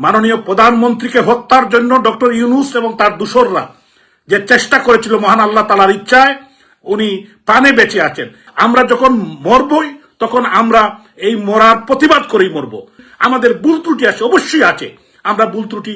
মাননীয় প্রধানমন্ত্রীকে হত্যার জন্য ডক্টর ইউনূস এবং তার দূষররা যে চেষ্টা করেছিল, মহান আল্লাহ তাআলার ইচ্ছায় উনি প্রাণে বেঁচে আছেন। আমরা যখন মরবই তখন আমরা এই মরার প্রতিবাদ করেই মরব। আমাদের ভুল ত্রুটি আছে, অবশ্যই আছে। আমরা ভুল ত্রুটি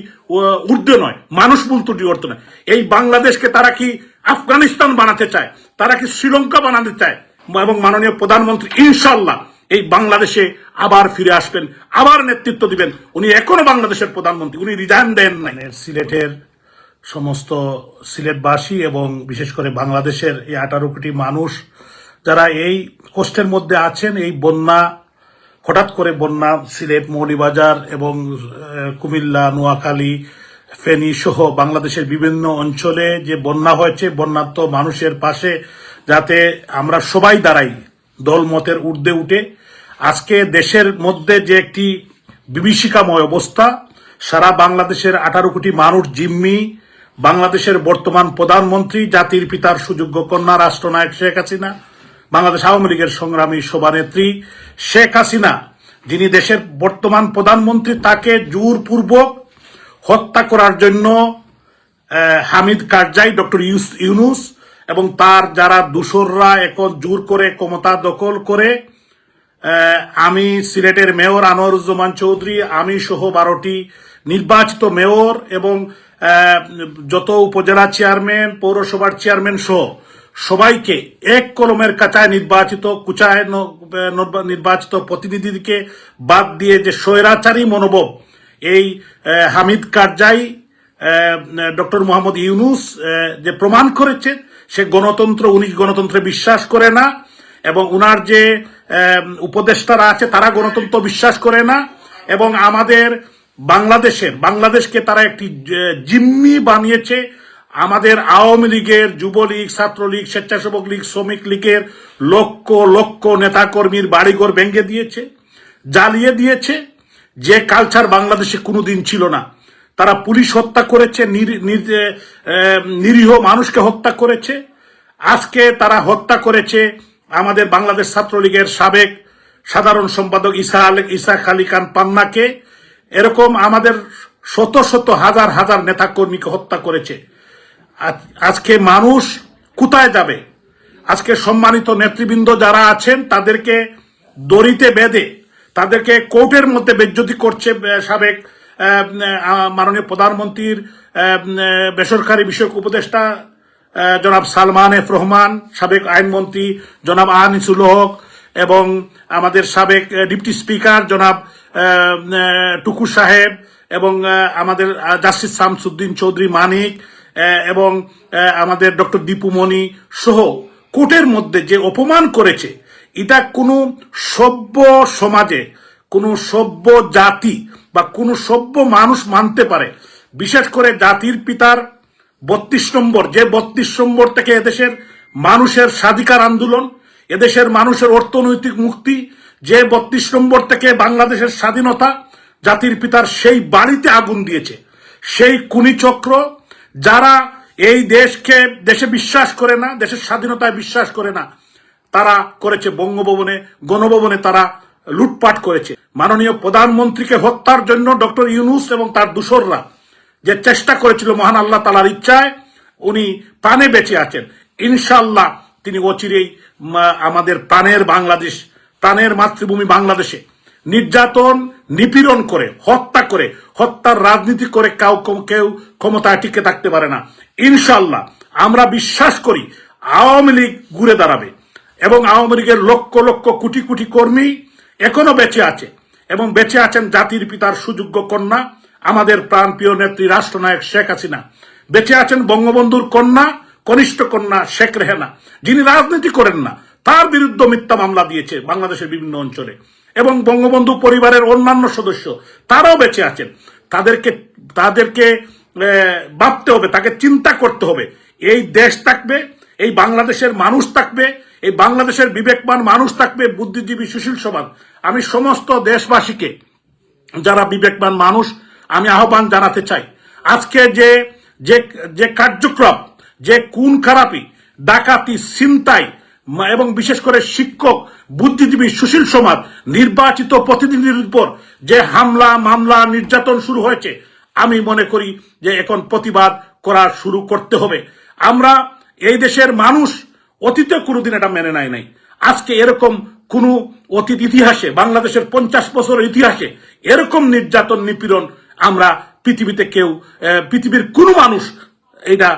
ঊর্ধ্বে নয়, মানুষ ভুল ত্রুটি ঊর্ধ্বে নয়। এই বাংলাদেশকে তারা কি আফগানিস্তান বানাতে চায়, তারা কি শ্রীলঙ্কা বানাতে চায়, এবং মাননীয় প্রধানমন্ত্রী ইনশাআল্লাহ এই বাংলাদেশে আবার ফিরে আসবেন, আবার নেতৃত্ব দিবেন। উনি এখনো বাংলাদেশের প্রধানমন্ত্রী, উনি রিজাইন দেন নাই। সিলেটের সমস্ত সিলেটবাসী এবং বিশেষ করে বাংলাদেশের এই 18 কোটি মানুষ যারা এই কষ্টের মধ্যে আছেন, এই বন্যা, হঠাৎ করে বন্যা সিলেট, মৌলভীবাজার এবং কুমিল্লা, নোয়াখালী, ফেনী সহ বাংলাদেশের বিভিন্ন অঞ্চলে যে বন্যা হয়েছে, বন্যার্ত মানুষের পাশে যাতে আমরা সবাই দাঁড়াই দলমতের ঊর্ধ্বে উঠে। আজকে দেশের মধ্যে যে একটি বিভীষিকাময় অবস্থা, সারা বাংলাদেশের 18 কোটি মানুষ জিম্মি বাংলাদেশের বর্তমান প্রধানমন্ত্রী, জাতির পিতার সুযোগ্য কন্যা, রাষ্ট্রনায়ক শেখ হাসিনা, বাংলাদেশ আওয়ামী লীগের সংগ্রামী সভানেত্রী শেখ হাসিনা, যিনি দেশের বর্তমান প্রধানমন্ত্রী, তাকে জোরপূর্বক হত্যা করার জন্য হামিদ কারজাই, ডক্টর ইউনূস এবং তার যারা দূষররা এখন জোর করে ক্ষমতা দখল করে, আমি সিলেটের মেয়র আনোয়ারুজ্জামান চৌধুরী, আমি সহ 12টি নির্বাচিত মেয়র এবং যত উপজেলা চেয়ারম্যান, পৌরসভার চেয়ারম্যান সহ সবাইকে এক কলমের কাঁচায় নির্বাচিত প্রতিনিধিকে বাদ দিয়ে যে স্বৈরাচারী মনোভাব এই হামিদ কারজাই, ডক্টর মোহাম্মদ ইউনূস যে প্রমাণ করেছে, সে উনি গণতন্ত্রে বিশ্বাস করে না, এবং উনার যে উপদেষ্টারা আছে তারা গণতন্ত্র বিশ্বাস করে না, এবং আমাদের বাংলাদেশকে তারা একটি জিম্মি বানিয়েছে। আমাদের আওয়ামী লীগের, যুবলীগ, ছাত্রলীগ, স্বেচ্ছাসেবক লীগ, শ্রমিক লীগের লক্ষ লক্ষ নেতাকর্মীর বাড়িঘর ভেঙে দিয়েছে, জ্বালিয়ে দিয়েছে, যে কালচার বাংলাদেশে কোনোদিন ছিল না। তারা পুলিশ হত্যা করেছে, নিরীহ মানুষকে হত্যা করেছে। আজকে তারা হত্যা করেছে আমাদের বাংলাদেশ ছাত্রলীগের সাবেক সাধারণ সম্পাদক ইসাক আলী খান পান্নাকে। এরকম আমাদের শত শত হাজার হাজার নেতাকর্মীকে হত্যা করেছে। আজকে মানুষ কোথায় যাবে? আজকে সম্মানিত নেতৃবৃন্দ যারা আছেন তাদেরকে দড়িতে বেঁধে তাদেরকে কোর্টের মধ্যে বেজ্জতি করছে সাবেক মাননীয় প্রধানমন্ত্রীর বেসরকারি বিষয়ক উপদেষ্টা জনাব সালমান এফ রহমান, সাবেক আইনমন্ত্রী জনাব আনিসুল হক, এবং আমাদের সাবেক ডিপটি স্পিকার জনাব টুকু সাহেব, এবং আমাদের জাস্টিস শামসুদ্দিন চৌধুরী মানিক, এবং আমাদের ডক্টর দীপুমণি সহ কোর্টের মধ্যে যে অপমান করেছে, এটা কোনো সভ্য সমাজে, কোনো সভ্য জাতি বা কোনো সভ্য মানুষ মানতে পারে? বিশেষ করে জাতির পিতার 32 নম্বর, যে 32 নম্বর থেকে এদেশের মানুষের স্বাধিকার আন্দোলন, এদেশের মানুষের অর্থনৈতিক মুক্তি, যে 32 নম্বর থেকে বাংলাদেশের স্বাধীনতা, জাতির পিতার সেই বাড়িতে আগুন দিয়েছে সেই খুনি চক্র, যারা এই দেশে বিশ্বাস করে না, দেশের স্বাধীনতায় বিশ্বাস করে না, তারা করেছে বঙ্গভবনে, গণভবনে তারা লুটপাট করেছে। মাননীয় প্রধানমন্ত্রীকে হত্যার জন্য ডক্টর ইউনূস এবং তার দূষররা যে চেষ্টা করেছিল, মহান আল্লাহ তাআলার ইচ্ছায় উনি প্রাণে বেঁচে আছেন। ইনশাআল্লাহ তিনি অচিরেই আমাদের প্রাণের বাংলাদেশ, প্রাণের মাতৃভূমি বাংলাদেশে নির্যাতন, নিপীড়ন করে, হত্যার রাজনীতি করে কেউ ক্ষমতায় টিকে থাকতে পারে না। ইনশাআল্লাহ আমরা বিশ্বাস করি আওয়ামী লীগ ঘুরে দাঁড়াবে, এবং আওয়ামী লীগের লক্ষ লক্ষ কোটি কোটি কর্মী এখনো বেঁচে আছে, এবং বেঁচে আছেন জাতির পিতার সুযোগ্য কন্যা, আমাদের প্রাণপ্রিয় নেত্রী রাষ্ট্রনায়ক শেখ হাসিনা। বেঁচে আছেন বঙ্গবন্ধুর কন্যা, কনিষ্ঠ কন্যা শেখ রেহানা, যিনি রাজনীতি করেন না, তার বিরুদ্ধে মিথ্যা মামলা দিয়েছে বাংলাদেশের বিভিন্ন অঞ্চলে, এবং বঙ্গবন্ধু পরিবারের অন্যান্য সদস্য তারাও বেঁচে আছেন। তাদেরকে ভাবতে হবে, তাকে চিন্তা করতে হবে। এই দেশ থাকবে, এই বাংলাদেশের মানুষ থাকবে, এই বাংলাদেশের বিবেকবান মানুষ থাকবে, বুদ্ধিজীবী সুশীল সমাজ। আমি সমস্ত দেশবাসীকে, যারা বিবেকবান মানুষ, আমি আহ্বান জানাতে চাই, আজকে যে কার্যক্রম, যে খুন খারাপি, ডাকাতি, ছিনতাই, এবং বিশেষ করে শিক্ষক, বুদ্ধিজীবী, সুশীল সমাজ, নির্বাচিত প্রতিনিধির উপর যে হামলা, মামলা, নির্যাতন শুরু হয়েছে, আমি মনে করি যে এখন প্রতিবাদ করা শুরু করতে হবে। আমরা এই দেশের মানুষ অতীতে কোনোদিন এটা মেনে নেয় নাই। আজকে এরকম কোন অতীত ইতিহাসে, বাংলাদেশের 50 বছরের ইতিহাসে এরকম নির্যাতন, নিপীড়ন আমরা পৃথিবীতে পৃথিবীর কোন মানুষ এটা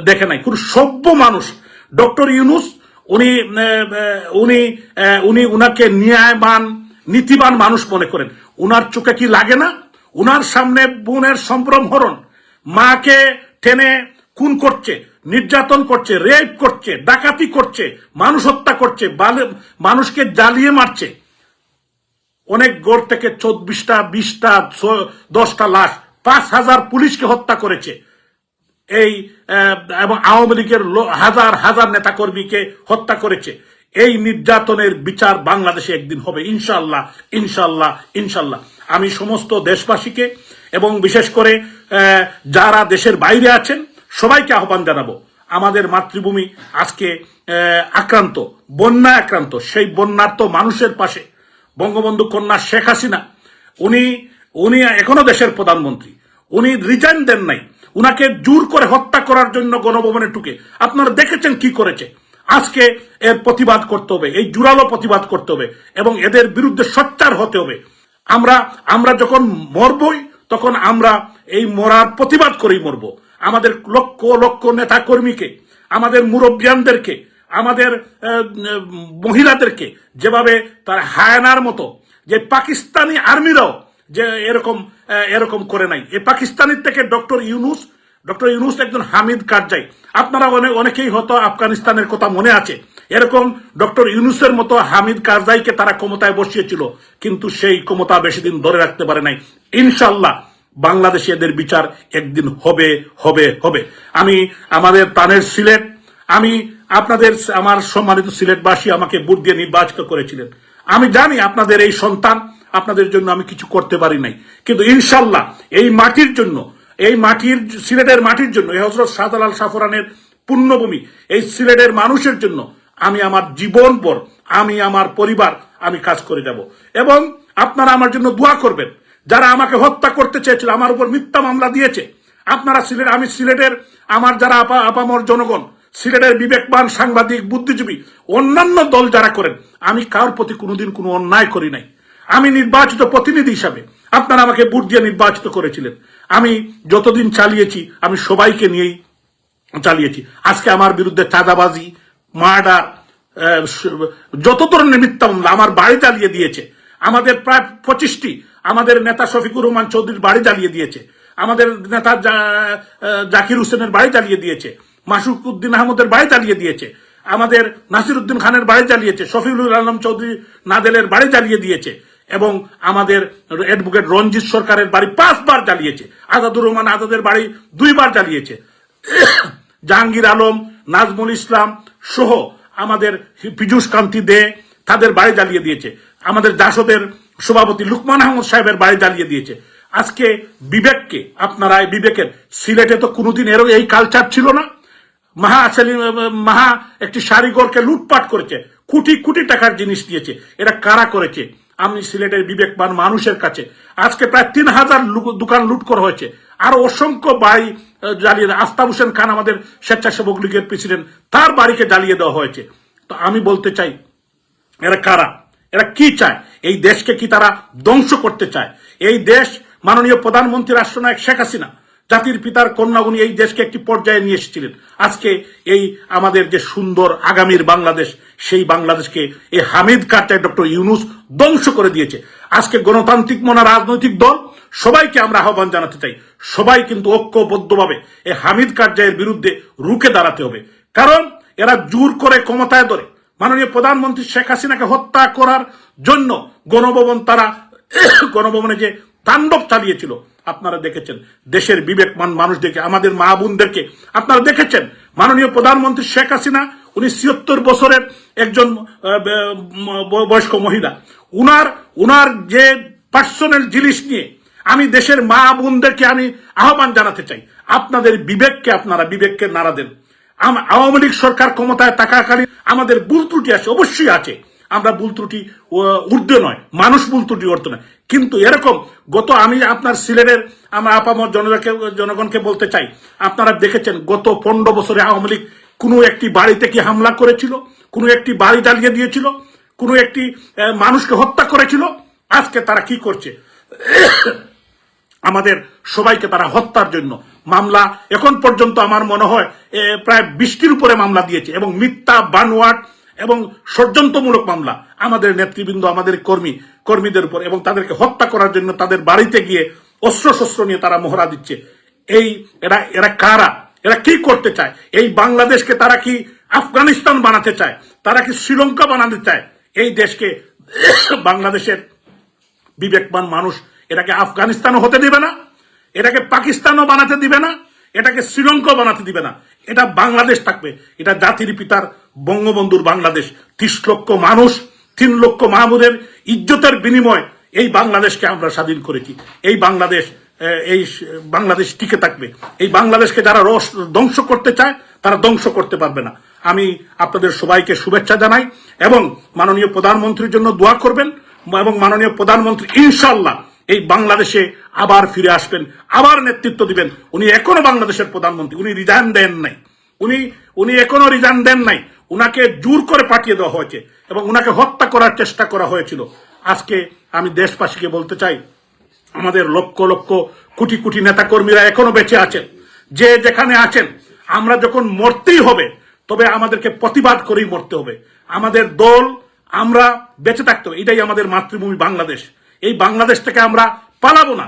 দেখে নাই, কোন সভ্য মানুষ। ডক্টর ইউনূস উনি উনাকে ন্যায়বান, নীতিবান মানুষ মনে করেন। উনার চোখে কি লাগে না? উনার সামনে বোনের সম্ভ্রমহরণ, মাকে টেনে খুন করছে, নির্যাতন করছে, রেপ করছে, ডাকাতি করছে, মানুষ হত্যা করছে, মানুষকে জ্বালিয়ে মারছে। অনেক গড় থেকে 24টা, 20টা, 10টা লাশ, 5000 পুলিশকে হত্যা করেছে এবং আওয়ামী লীগের হাজার হাজার নেতাকর্মীকে হত্যা করেছে। এই নির্যাতনের বিচার বাংলাদেশে একদিন হবে ইনশাআল্লাহ, ইনশাআল্লাহ, ইনশাআল্লাহ। আমি সমস্ত দেশবাসীকে এবং বিশেষ করে যারা দেশের বাইরে আছেন সবাইকে আহ্বান জানাবো, আমাদের মাতৃভূমি আজকে আক্রান্ত, বন্যা আক্রান্ত। সেই বন্যার্ত মানুষের পাশে বঙ্গবন্ধু কন্যা শেখ হাসিনা, উনি এখনো দেশের প্রধানমন্ত্রী, উনি রিজাইন দেন নাই। উনাকে জোর করে হত্যা করার জন্য গণভবনে ঢুকে আপনারা দেখেছেন কি করেছে। আজকে এর প্রতিবাদ করতে হবে, এই জোরালো প্রতিবাদ করতে হবে এবং এদের বিরুদ্ধে সোচ্চার হতে হবে। আমরা যখন মরবই তখন আমরা এই মরার প্রতিবাদ করেই মরবো। আমাদের লক্ষ লক্ষ নেতা কর্মীকে, আমাদের মুরব্বিয়ানদেরকে, আমাদের মহিলাদেরকে যেভাবে তার হায়ানার মতো, যে পাকিস্তানি আর্মিরাও যে এরকম করে নাই। এই পাকিস্তানের থেকে ডক্টর ইউনূস একজন হামিদ কারজাই। আপনারা অনেকেই হয়তো আফগানিস্তানের কথা মনে আছে, এরকম ডক্টর ইউনূসের মতো হামিদ কারজাইকে তারা ক্ষমতায় বসিয়েছিল, কিন্তু সেই ক্ষমতা বেশি দিন ধরে রাখতে পারে নাই। ইনশাআল্লাহ বাংলাদেশে এদের বিচার একদিন হবে, হবে, হবে। আমি আমাদের প্রাণের সিলেট, আমার সম্মানিত সিলেটবাসী আমাকে ভোট দিয়ে নির্বাচিত করেছিলেন। আমি জানি আপনাদের এই সন্তান, আপনাদের জন্য আমি কিছু করতে পারি নাই, কিন্তু ইনশাআল্লাহ এই মাটির জন্য, সিলেটের মাটির জন্য, এই হযরত শাহজালাল শাহফরানের পুণ্যভূমি, এই সিলেটের মানুষের জন্য আমি আমার জীবনভর, আমি আমার পরিবার, আমি কাজ করে যাব। এবং আপনারা আমার জন্য দোয়া করবেন। যারা আমাকে হত্যা করতে চেয়েছিল, আমার উপর মিথ্যা মামলা দিয়েছে, আপনারা আমি সিলেটের আমার যারা আপামর জনগণ, সিলেটের বিবেকবান সাংবাদিক, বুদ্ধিজীবী, অন্যান্য দল যারা করেন, আমি কারোর প্রতি কোনোদিন কোনো অন্যায় করি নাই। আমি নির্বাচিত প্রতিনিধি হিসাবে, আপনারা আমাকে ভোট দিয়ে নির্বাচিত করেছিলেন। আমি যতদিন চালিয়েছি আমি সবাইকে নিয়েই চালিয়েছি। আজকে আমার বিরুদ্ধে চাঁদাবাজি, মার্ডার, যত ধরনের মিথ্যা মামলা, আমার বাড়ি জ্বালিয়ে দিয়েছে। আমাদের প্রায় 25টি, আমাদের নেতা শফিকুর রহমান চৌধুরীর বাড়ি জ্বালিয়ে দিয়েছে, আমাদের নেতা জাকির হোসেনের বাড়ি জ্বালিয়ে দিয়েছে, মাসুক উদ্দিন আহমদের বাড়ি জ্বালিয়ে দিয়েছে, আমাদের নাসির উদ্দিন খানের বাড়ি জ্বালিয়েছে, শফিউল আলম চৌধুরী নাদেলের বাড়ি জ্বালিয়ে দিয়েছে এবং আমাদের অ্যাডভোকেট রঞ্জিত সরকারের বাড়ি 5 বার জ্বালিয়েছে, আজাদুর রহমান আজাদের বাড়ি 2 বার জ্বালিয়েছে, জাহাঙ্গীর আলম, নাজমুল ইসলাম সহ আমাদের পীযূষ কান্তি দে তাদের বাড়ি জ্বালিয়ে দিয়েছে, আমাদের জাসদের সভাপতি লুকমান আহমদ সাহেবের বাড়ি জ্বালিয়ে দিয়েছে। আজকে বিবেককে, আপনারা বিবেকের, সিলেটে তো কোনোদিন এই কালচার ছিল না। মাহা একটি শাড়িঘরকে লুটপাট করেছে, কোটি কোটি টাকার জিনিস দিয়েছে। এটা কারা করেছে? আমি সিলেটের বিবেকবান মানুষের কাছে আজকে প্রায় 3000 দোকান লুট করা হয়েছে, আরো অসংখ্য বাড়ি জ্বালিয়ে, আফতাব হোসেন খান আমাদের স্বেচ্ছাসেবক লীগের প্রেসিডেন্ট, তার বাড়িকে জ্বালিয়ে দেওয়া হয়েছে। তো আমি বলতে চাই, এরা কারা? এরা কি চায়? এই দেশকে কি তারা ধ্বংস করতে চায়? এই দেশ মাননীয় প্রধানমন্ত্রী রাষ্ট্রনায়ক শেখ হাসিনা, জাতির পিতার কন্যা, উনি এই দেশকে একটি পর্যায়ে নিয়ে এসেছিলেন। আজকে এই আমাদের যে সুন্দর আগামীর বাংলাদেশ, সেই বাংলাদেশকে এই হামিদ কারজাই, ডক্টর ইউনূস ধ্বংস করে দিয়েছে। আজকে গণতান্ত্রিক মনা রাজনৈতিক দল সবাইকে আমরা আহ্বান জানাতে চাই, সবাই কিন্তু ঐক্যবদ্ধভাবে এই হামিদ কারজাইয়ের বিরুদ্ধে রুখে দাঁড়াতে হবে। কারণ এরা জোর করে ক্ষমতায় ধরে মাননীয় প্রধানমন্ত্রী শেখ হাসিনাকে হত্যা করার জন্য গণভবনে যে তাণ্ডব চালিয়েছিল আপনারা দেখেছেন। দেশের বিবেকমান মানুষদেরকে, আমাদের মা বোনদেরকে আপনারা দেখেছেন। মাননীয় প্রধানমন্ত্রী শেখ হাসিনা, উনি ৭৬ বছরের একজন বয়স্ক মহিলা, উনার যে পার্সোনাল জিনিস নিয়ে আমি দেশের মা বোনদেরকে আমি আহ্বান জানাতে চাই, আপনাদের বিবেককে, আপনারা বিবেককে নাড়া দেন। আওয়ামী লীগ সরকার ক্ষমতায় থাকাকালীন আমাদের ভুল ত্রুটি আছে, অবশ্যই আছে। আমরা ভুল ত্রুটি ঊর্ধ্বে নয়, মানুষ ভুল ত্রুটি ঊর্ধ্বে নয়, কিন্তু এরকম আমি আপনার সিলেটের আমার আপামর জনগণকে বলতে চাই, আপনারা দেখেছেন গত 15 বছরে আওয়ামী লীগ কোনো একটি বাড়িতে কি হামলা করেছিল, কোনো একটি বাড়ি জ্বালিয়ে দিয়েছিল, কোনো একটি মানুষকে হত্যা করেছিল? আজকে তারা কি করছে? আমাদের সবাইকে তারা হত্যার জন্য মামলা এখন পর্যন্ত আমার মনে হয় প্রায় 20টির উপরে মামলা দিয়েছে, এবং মিথ্যা, বানোয়াট এবং ষড়যন্ত্রমূলক মামলা আমাদের নেতৃবৃন্দ, আমাদের কর্মীদের উপর, এবং তাদেরকে হত্যা করার জন্য তাদের বাড়িতে গিয়ে অস্ত্রশস্ত্র নিয়ে তারা মহড়া দিচ্ছে। এরা কারা? এরা কি করতে চায়? এই বাংলাদেশকে তারা কি আফগানিস্তান বানাতে চায়? তারা কি শ্রীলঙ্কা বানাতে চায়? এই দেশকে বাংলাদেশের বিবেকবান মানুষ এটাকে আফগানিস্তানও হতে দিবে না, এটাকে পাকিস্তানও বানাতে দিবে না, এটাকে শ্রীলঙ্কা বানাতে দিবে না। এটা বাংলাদেশ থাকবে। এটা জাতির পিতার বঙ্গবন্ধুর বাংলাদেশ। 30 লক্ষ মানুষ, 3 লক্ষ মাহমুদের ইজ্জতের বিনিময় এই বাংলাদেশকে আমরা স্বাধীন করেছি। এই বাংলাদেশ টিকে থাকবে। এই বাংলাদেশকে যারা ধ্বংস করতে চায় তারা ধ্বংস করতে পারবে না। আমি আপনাদের সবাইকে শুভেচ্ছা জানাই, এবং মাননীয় প্রধানমন্ত্রীর জন্য দোয়া করবেন, এবং মাননীয় প্রধানমন্ত্রী ইনশাআল্লাহ এই বাংলাদেশে আবার ফিরে আসবেন, আবার নেতৃত্ব দিবেন। উনি এখনো বাংলাদেশের প্রধানমন্ত্রী, উনি রিজাইন দেন নাই, উনি এখনো রিজাইন দেন নাই। উনাকে জোর করে পাঠিয়ে দেওয়া হয়েছে এবং উনাকে হত্যা করার চেষ্টা করা হয়েছিল। আজকে আমি দেশবাসীকে বলতে চাই, আমাদের লক্ষ লক্ষ কোটি কোটি নেতাকর্মীরা এখনো বেঁচে আছেন। যে যেখানে আছেন, আমরা যখন মরতেই হবে তবে আমাদেরকে প্রতিবাদ করেই মরতে হবে। আমাদের দল, আমরা বেঁচে থাকতে হবে। এটাই আমাদের মাতৃভূমি বাংলাদেশ। এই বাংলাদেশ থেকে আমরা পালাবো না,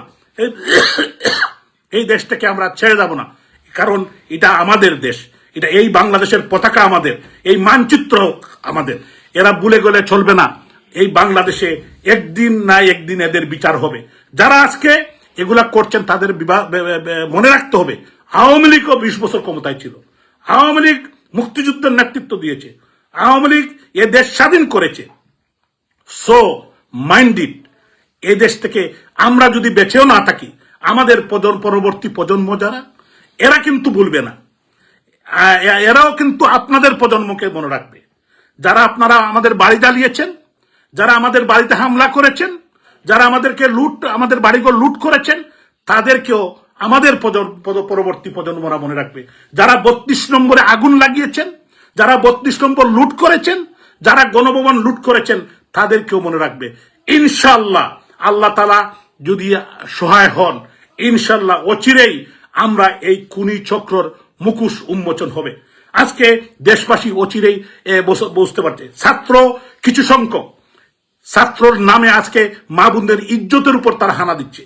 এই দেশ থেকে আমরা ছেড়ে যাব না, কারণ এটা আমাদের দেশ। এটা এই বাংলাদেশের পতাকা আমাদের, এই মানচিত্র আমাদের। এরা ভুলে গেলে চলবে না। এই বাংলাদেশে একদিন না একদিন এদের বিচার হবে। যারা আজকে এগুলা করছেন তাদের মনে রাখতে হবে, আওয়ামী লীগও 20 বছর ক্ষমতায় ছিল। আওয়ামী লীগ মুক্তিযুদ্ধের নেতৃত্ব দিয়েছে, আওয়ামী লীগ এ দেশ স্বাধীন করেছে। So mind it. এই দেশ থেকে আমরা যদি বেঁচেও না থাকি, আমাদের পরবর্তী প্রজন্ম যারা, এরা কিন্তু ভুলবে না। এরাও কিন্তু আপনাদের প্রজন্মকে মনে রাখবে। যারা আপনারা আমাদের বাড়ি জ্বালিয়েছেন, যারা আমাদের বাড়িতে হামলা করেছেন, যারা আমাদের বাড়িঘর লুট করেছেন, তাদেরকেও আমাদের পরবর্তী প্রজন্মরা মনে রাখবে। যারা 32 নম্বরে আগুন লাগিয়েছেন, যারা 32 নম্বর লুট করেছেন, যারা গণভবন লুট করেছেন, তাদেরকেও মনে রাখবে। ইনশাআল্লাহ আল্লাহ তাআলা যদি সহায় হন, ইনশাআল্লাহ অচিরেই আমরা এই খুনি চক্রর মুখোশ উন্মোচন হবে। আজকে দেশবাসী অচিরেই বুঝতে পারছে, কিছু সংখ্যক ছাত্রর নামে আজকে মা বোনদের ইজ্জতের উপর তারা হানা দিচ্ছে।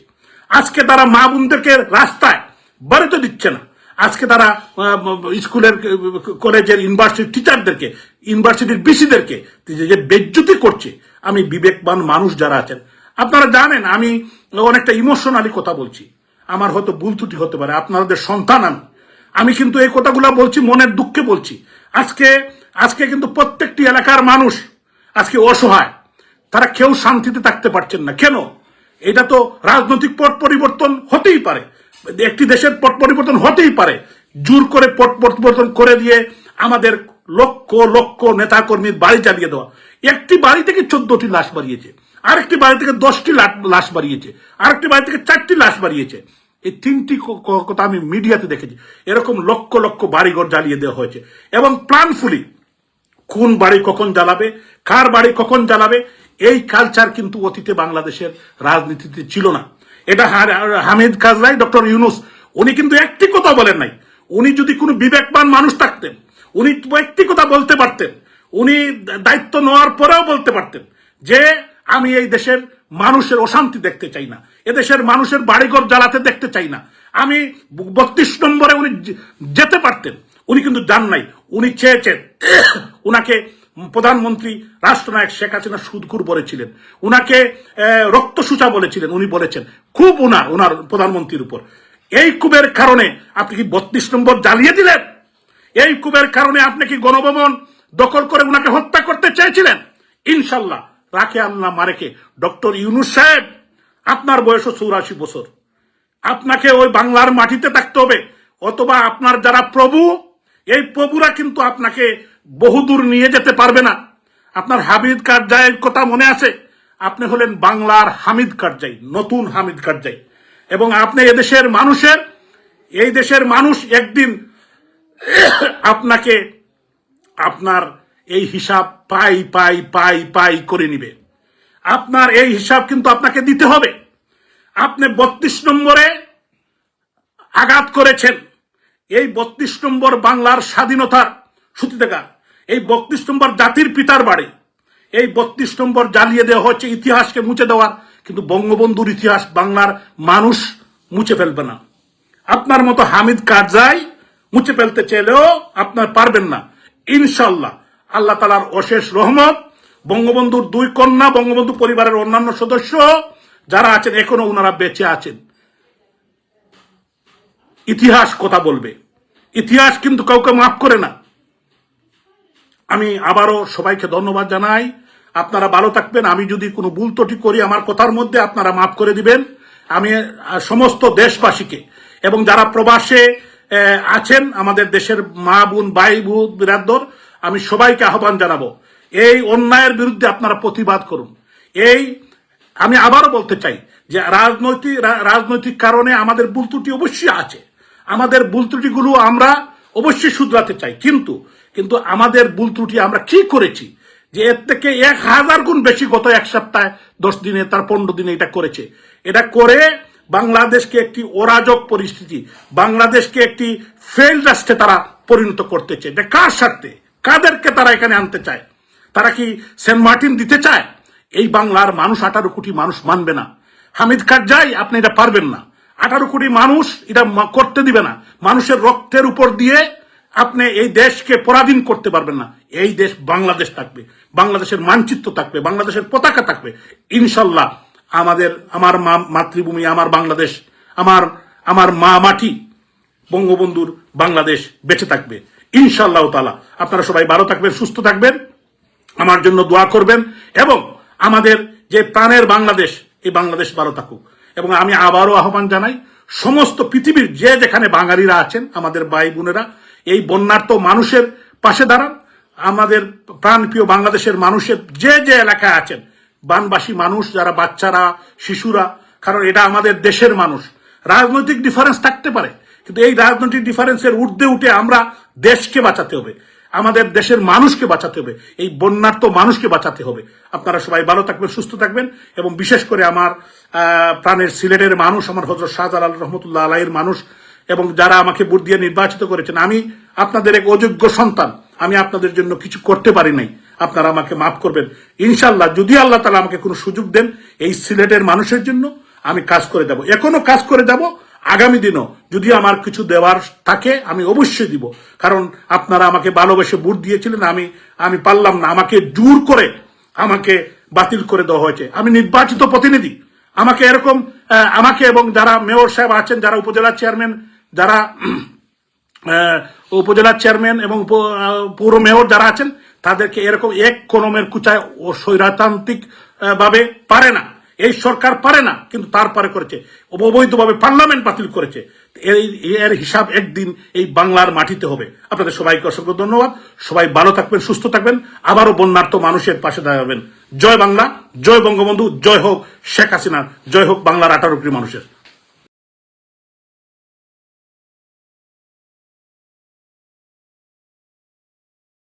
আজকে তারা মা বোনদেরকে রাস্তায় বেরোতে দিচ্ছে না। আজকে তারা স্কুলের, কলেজের, ইউনিভার্সিটির টিচারদেরকে, ইউনিভার্সিটির বিসিদেরকে যে বেজ্জতি করছে। আমি বিবেকবান মানুষ যারা আছেন, আপনারা জানেন আমি অনেকটা ইমোশনালি কথা বলছি, আমার হয়তো ভুল ত্রুটি হতে পারে, আপনাদের সন্তান আমি কিন্তু এই কথাগুলো বলছি মনের দুঃখে বলছি। আজকে কিন্তু প্রত্যেকটি এলাকার মানুষ আজকে অসহায়, তারা কেউ শান্তিতে থাকতে পারছেন না। কেন? এটা তো রাজনৈতিক পট পরিবর্তন হতেই পারে, একটি দেশের পট পরিবর্তন হতেই পারে। জোর করে পট পরিবর্তন করে দিয়ে আমাদের লক্ষ লক্ষ নেতা কর্মীর বাড়ি জ্বালিয়ে দেওয়া। একটি বাড়ি থেকে 14টি লাশ বাড়িয়েছে, আরেকটি বাড়ি থেকে 10টি লাশ বাড়িয়েছে, আরেকটি বাড়ি থেকে 4টি লাশ বাড়িয়েছে। এই 3টি কথা আমি মিডিয়াতে দেখেছি। এরকম লক্ষ লক্ষ বাড়িঘর জ্বালিয়ে দেওয়া হয়েছে, এবং প্ল্যানফুলি কোন বাড়ি কখন জ্বালাবে, কার বাড়ি কখন জ্বালাবে, এই কালচার কিন্তু অতীতে বাংলাদেশের রাজনীতিতে ছিল না। এটা হামিদ কাজলাই, ডক্টর ইউনুস, উনি কিন্তু একটি কথা বলেন নাই। উনি যদি কোনো বিবেকবান মানুষ থাকতেন, উনি একটি কথা বলতে পারতেন। উনি দায়িত্ব নেওয়ার পরেও বলতে পারতেন যে আমি এই দেশের মানুষের অশান্তি দেখতে চাই না, এদেশের মানুষের বাড়িঘর জ্বালাতে দেখতে চাই না। আমি 32 নম্বরে উনি যেতে পারতেন, উনি কিন্তু যান নাই। উনি চেয়েছেন, উনাকে প্রধানমন্ত্রী রাষ্ট্রনায়ক শেখ হাসিনা সুদখোর বলেছিলেন, উনাকে রক্তসূচা বলেছিলেন। উনি বলেছেন খুব ওনার প্রধানমন্ত্রীর উপর। এই ক্ষোভের কারণে আপনি কি 32 নম্বর জ্বালিয়ে দিলেন? এই ক্ষোভের কারণে আপনি কি গণভবন দখল করে উনাকে হত্যা করতে চেয়েছিলেন? ইনশাল্লাহ রাখে আল্লাহ মারেকে। ডক্টর ইউনুস সাহেব, আপনার বয়স 84 বছর, আপনাকে ওই বাংলার মাটিতে থাকতে হবে, অথবা আপনার যারা প্রভু এই প্রভুরা কিন্তু আপনাকে বহুদূর নিয়ে যেতে পারবে না। আপনার হামিদ কারজাইয়ের কথা মনে আছে? আপনি হলেন বাংলার হামিদ কারজাই, নতুন হামিদ কারজাই। এবং আপনি এই দেশের মানুষ একদিন আপনাকে আপনার এই হিসাব পাই করে নিবে। আপনার এই হিসাব কিন্তু আপনাকে দিতে হবে। আপনি 32 নম্বরে আঘাত করেছেন। এই 32 নম্বর বাংলার স্বাধীনতার সূতিকাগার, এই 32 নম্বর জাতির পিতার বাড়ি, এই 32 নম্বর জ্বালিয়ে দেওয়া হচ্ছে, ইতিহাসকে মুছে দেওয়ার। কিন্তু বঙ্গবন্ধুর ইতিহাস বাংলার মানুষ মুছে ফেলবে না। আপনার মতো হামিদ কারজাই মুছে ফেলতে চাইলেও আপনার পারবেন না। ইনশাল্লাহ আল্লাহ তাআলার অশেষ রহমত, বঙ্গবন্ধুর 2 কন্যা, বঙ্গবন্ধু পরিবারের অন্যান্য সদস্য যারা আছেন, এখনো ওনারা বেঁচে আছেন। ইতিহাস কথা বলবে, ইতিহাস কিন্তু কাউকে মাফ করে না। আমি আবারও সবাইকে ধন্যবাদ জানাই। আপনারা ভালো থাকবেন। আমি যদি কোনো ভুল ত্রুটি করি আমার কথার মধ্যে, আপনারা মাফ করে দিবেন। আমি সমস্ত দেশবাসীকে এবং যারা প্রবাসে আছেন, আমাদের দেশের মা বোন, ভাই বোন, বিরাদর, আমি সবাইকে আহ্বান জানাবো, এই অন্যায়ের বিরুদ্ধে আপনারা প্রতিবাদ করুন। আমি আবারও বলতে চাই যে রাজনৈতিক কারণে আমাদের ভুল ত্রুটি অবশ্যই আছে। আমাদের ভুল ত্রুটিগুলো আমরা অবশ্যই শুধরাতে চাই, কিন্তু আমাদের ভুল ত্রুটি আমরা কি করেছি যে এর থেকে 1000 গুণ বেশি গত 1 সপ্তাহে, 10 দিনে, তার 15 দিনে এটা করেছে। এটা করে বাংলাদেশকে একটি অরাজক পরিস্থিতি, বাংলাদেশকে একটি ফেল রাষ্ট্রে তারা পরিণত করতে চায়। এটা কার স্বার্থে? কাদেরকে তারা এখানে আনতে চায়? তারা কি সেন্ট মার্টিন দিতে চায়? এই বাংলার মানুষ 18 কোটি মানুষ মানবে না। হামিদ কারজাই, আপনি এটা পারবেন না। 18 কোটি মানুষ এটা করতে দিবে না। মানুষের রক্তের উপর দিয়ে আপনি এই দেশকে পরাধীন করতে পারবেন না। এই দেশ বাংলাদেশ থাকবে, বাংলাদেশের মানচিত্র থাকবে, বাংলাদেশের পতাকা থাকবে। ইনশাল্লাহ আমার মাতৃভূমি, আমার বাংলাদেশ, আমার মা মাটি, বঙ্গবন্ধুর বাংলাদেশ বেঁচে থাকবে ইনশাআল্লাহ তাআলা। আপনারা সবাই ভালো থাকবেন, সুস্থ থাকবেন, আমার জন্য দোয়া করবেন এবং আমাদের যে প্রাণের বাংলাদেশ, এই বাংলাদেশ ভালো থাকুক। এবং আমি আবারও আহ্বান জানাই, সমস্ত পৃথিবীর যেখানে বাঙালিরা আছেন, আমাদের ভাই বোনেরা, এই বন্যার্ত মানুষের পাশে দাঁড়ান। আমাদের প্রাণপ্রিয় বাংলাদেশের মানুষের যে এলাকায় আছেন, বানবাসী মানুষ, যারা বাচ্চারা, শিশুরা, কারণ এটা আমাদের দেশের মানুষ। রাজনৈতিক ডিফারেন্স থাকতে পারে, কিন্তু এই রাজনৈতিক ডিফারেন্সের ঊর্ধ্বে উঠে আমরা দেশকে বাঁচাতে হবে, আমাদের দেশের মানুষকে বাঁচাতে হবে, এই বন্যার্ত মানুষকে বাঁচাতে হবে। আপনারা সবাই ভালো থাকবেন, সুস্থ থাকবেন এবং বিশেষ করে আমার প্রাণের সিলেটের মানুষ, আমার হযরত শাহজালাল রহমতুল্লাহ আলাইহির মানুষ এবং যারা আমাকে ভোট দিয়ে নির্বাচিত করেছেন, আমি আপনাদের এক অযোগ্য সন্তান, আমি আপনাদের জন্য কিছু করতে পারি নাই, আপনারা আমাকে মাফ করবেন। ইনশাআল্লাহ যদি আল্লাহ তাআলা আমাকে কোনো সুযোগ দেন, এই সিলেটের মানুষের জন্য আমি কাজ করে যাব, এখনো কাজ করে যাব। আগামী দিনও যদি আমার কিছু দেওয়ার থাকে আমি অবশ্যই দিব, কারণ আপনারা আমাকে ভালোবেসে ভোট দিয়েছিলেন। আমি পারলাম না, আমাকে জোর করে আমাকে বাতিল করে দেওয়া হয়েছে। আমি নির্বাচিত প্রতিনিধি, আমাকে এবং যারা মেয়র সাহেব আছেন, যারা উপজেলা চেয়ারম্যান, যারা উপজেলা চেয়ারম্যান এবং পৌর মেয়র যারা আছেন, তাদেরকে এরকম এক কলমের কুচায় ও স্বৈরতান্ত্রিক ভাবে পারে না, এই সরকার পারে না, কিন্তু তারপরে করেছে, অবৈধভাবে পার্লামেন্ট বাতিল করেছে। এর হিসাব একদিন এই বাংলার মাটিতে হবে। আপনাদের সবাইকে অসংখ্য ধন্যবাদ। সবাই ভালো থাকবেন, সুস্থ থাকবেন, আবারও বন্যার্ত মানুষের পাশে দাঁড়াবেন। জয় বাংলা, জয় বঙ্গবন্ধু, জয় হোক শেখ হাসিনা, জয় হোক বাংলার 18 কোটি মানুষের।